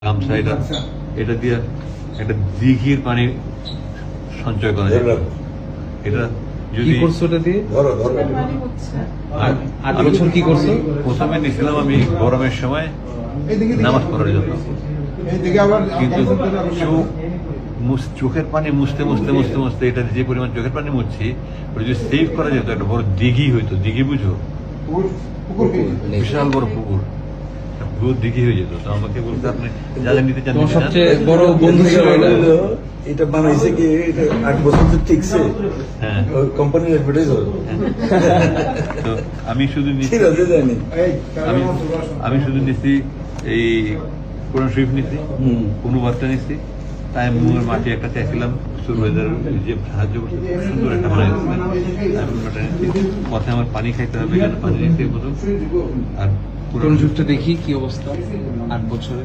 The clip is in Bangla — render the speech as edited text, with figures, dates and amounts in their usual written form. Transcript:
গামছা এটা দিয়ে একটা দিঘির পানি সঞ্চয় করা যায়। এটা যদি করছো ওটা দিয়ে আর 8 বছর কি করছো? প্রথমে নিয়েছিলাম আমি গরমের সময় নামাজ পড়ার জন্য, কিন্তু চোখের পানি মুছতে মুছতে মুছতে মুছতে এটা যে পরিমাণ চোখের পানি মুছছি ওটা যদি সেভ করা যেত একটা বড় দিঘি হইতো। দিঘি বুঝো? বিশাল বড় পুকুর, পুরো দিঘি হয়ে যেত। তো আমাকে বলতে আপনি যা যা নিতে চান। সবচেয়ে বড় বন্ধু ছিল এটা বানাইছে কি 8 বছর তো টিকছে। হ্যাঁ, কোম্পানির অ্যাডভার্টাইজ হয়। তো আমি শুধু নিচ্ছি, আমি শুধু নিচ্ছি এই কোরআন শরীফ নিচ্ছি, কোনো বার্তা নিচ্ছি। তাই মুয়ের মাটি একটা চাইছিলাম, সুরবাইদার যে সাহায্য করছে খুব সুন্দর একটা বানাই দিচ্ছিলেন। আমি ওটা নিচ্ছি, পথে আমার পানি খাইতে হবে, এখানে পানি নিচ্ছি প্রথম। আর কোরআন শরীফটা দেখি কি অবস্থা 8 বছরে।